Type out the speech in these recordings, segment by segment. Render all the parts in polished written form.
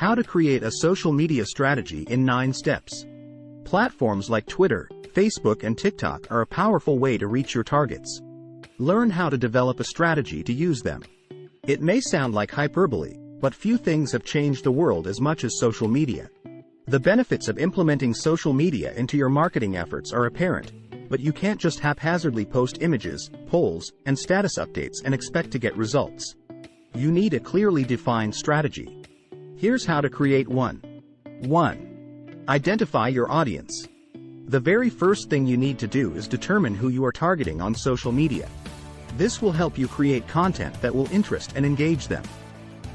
How to create a social media strategy in 9 steps. Platforms like Twitter, Facebook, and TikTok are a powerful way to reach your targets. Learn how to develop a strategy to use them. It may sound like hyperbole, but few things have changed the world as much as social media. The benefits of implementing social media into your marketing efforts are apparent, but you can't just haphazardly post images, polls, and status updates and expect to get results. You need a clearly defined strategy. Here's how to create one. 1. Identify your audience. The very first thing you need to do is determine who you are targeting on social media. This will help you create content that will interest and engage them.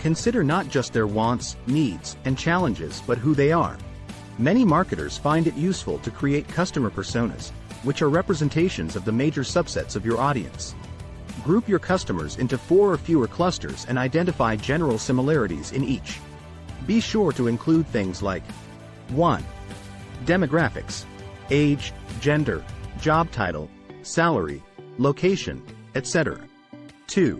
Consider not just their wants, needs, and challenges, but who they are. Many marketers find it useful to create customer personas, which are representations of the major subsets of your audience. Group your customers into 4 or fewer clusters and identify general similarities in each. Be sure to include things like 1. Demographics: age, gender, job title, salary, location, etc. 2.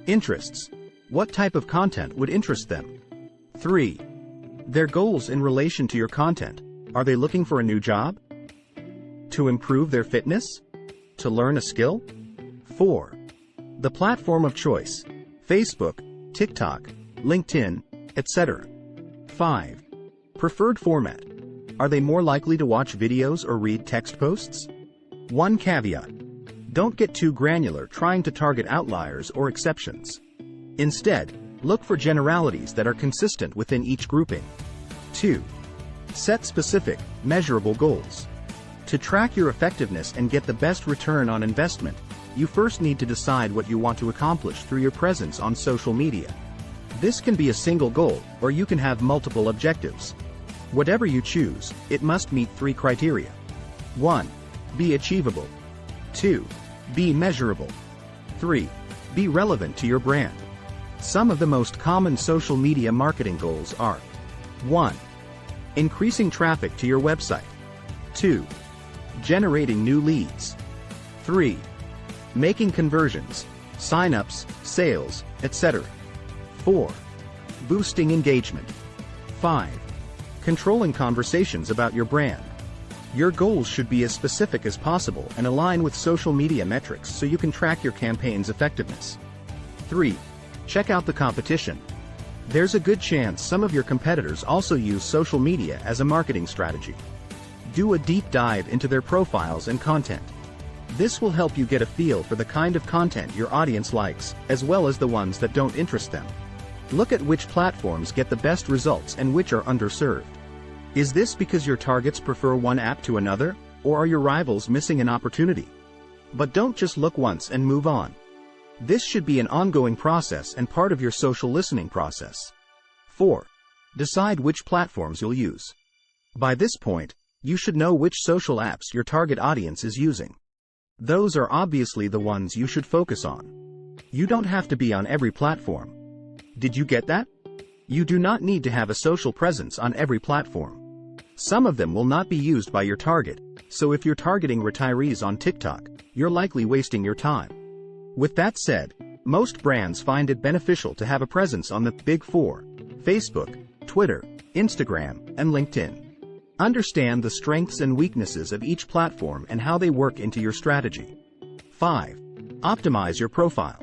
Interests: what type of content would interest them? 3. Their goals in relation to your content: are they looking for a new job? To improve their fitness? To learn a skill? 4. The platform of choice: Facebook, TikTok, LinkedIn, etc. 5. Preferred format: are they more likely to watch videos or read text posts? One caveat: don't get too granular trying to target outliers or exceptions. Instead, look for generalities that are consistent within each grouping. 2. Set specific, measurable goals. To track your effectiveness and get the best return on investment, you first need to decide what you want to accomplish through your presence on social media. This can be a single goal, or you can have multiple objectives. Whatever you choose, it must meet 3 criteria. 1. Be achievable. 2. Be measurable. 3. Be relevant to your brand. Some of the most common social media marketing goals are: 1. Increasing traffic to your website. 2. Generating new leads. 3. Making conversions, sign-ups, sales, etc. 4. Boosting engagement. 5. Controlling conversations about your brand. Your goals should be as specific as possible and align with social media metrics so you can track your campaign's effectiveness. 3. Check out the competition. There's a good chance some of your competitors also use social media as a marketing strategy. Do a deep dive into their profiles and content. This will help you get a feel for the kind of content your audience likes, as well as the ones that don't interest them. Look at which platforms get the best results and which are underserved. Is this because your targets prefer one app to another, or are your rivals missing an opportunity? But don't just look once and move on. This should be an ongoing process and part of your social listening process. 4. Decide which platforms you'll use. By this point, you should know which social apps your target audience is using. Those are obviously the ones you should focus on. You don't have to be on every platform. Did you get that? You do not need to have a social presence on every platform. Some of them will not be used by your target, so if you're targeting retirees on TikTok, you're likely wasting your time. With that said, most brands find it beneficial to have a presence on the Big 4: Facebook, Twitter, Instagram, and LinkedIn. Understand the strengths and weaknesses of each platform and how they work into your strategy. 5. Optimize your profile.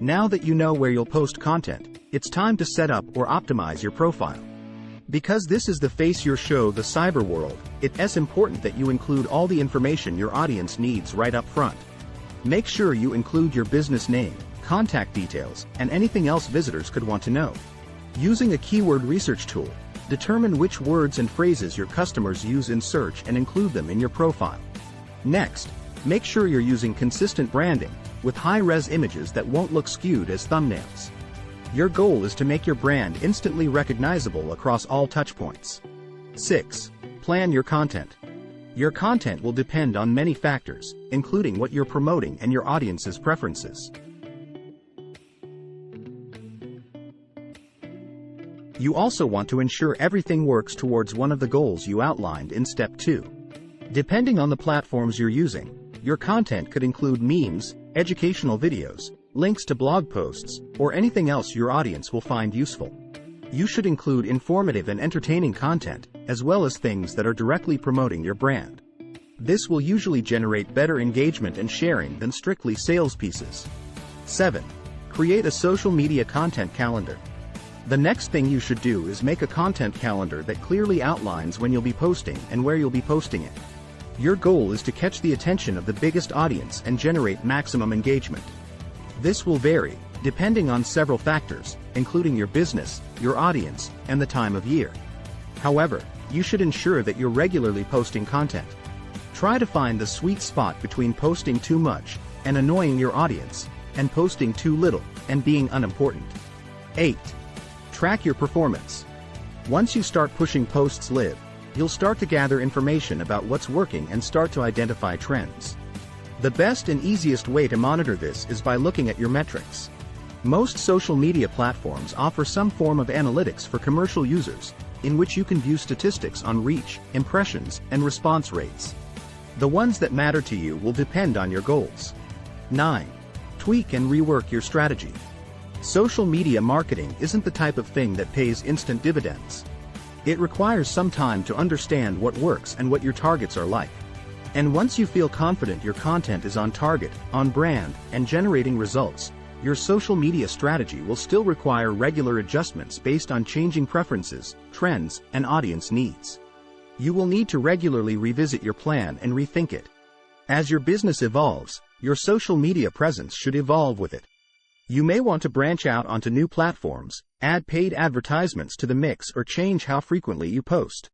Now that you know where you'll post content, it's time to set up or optimize your profile. Because this is the face your show, the cyber world, it's important that you include all the information your audience needs right up front. Make sure you include your business name, contact details, and anything else visitors could want to know. Using a keyword research tool, determine which words and phrases your customers use in search and include them in your profile. Next, make sure you're using consistent branding, with high-res images that won't look skewed as thumbnails. Your goal is to make your brand instantly recognizable across all touchpoints. 6. Plan your content. Your content will depend on many factors, including what you're promoting and your audience's preferences. You also want to ensure everything works towards one of the goals you outlined in Step 2. Depending on the platforms you're using, your content could include memes, educational videos, links to blog posts, or anything else your audience will find useful. You should include informative and entertaining content, as well as things that are directly promoting your brand. This will usually generate better engagement and sharing than strictly sales pieces. 7. Create a social media content calendar. The next thing you should do is make a content calendar that clearly outlines when you'll be posting and where you'll be posting it. Your goal is to catch the attention of the biggest audience and generate maximum engagement. This will vary, depending on several factors, including your business, your audience, and the time of year. However, you should ensure that you're regularly posting content. Try to find the sweet spot between posting too much and annoying your audience, and posting too little and being unimportant. 8. Track your performance. Once you start pushing posts live, you'll start to gather information about what's working and start to identify trends. The best and easiest way to monitor this is by looking at your metrics. Most social media platforms offer some form of analytics for commercial users, in which you can view statistics on reach, impressions, and response rates. The ones that matter to you will depend on your goals. 9. Tweak and rework your strategy. Social media marketing isn't the type of thing that pays instant dividends. It requires some time to understand what works and what your targets are like. And once you feel confident your content is on target, on brand, and generating results, your social media strategy will still require regular adjustments based on changing preferences, trends, and audience needs. You will need to regularly revisit your plan and rethink it. As your business evolves, your social media presence should evolve with it. You may want to branch out onto new platforms, add paid advertisements to the mix, or change how frequently you post.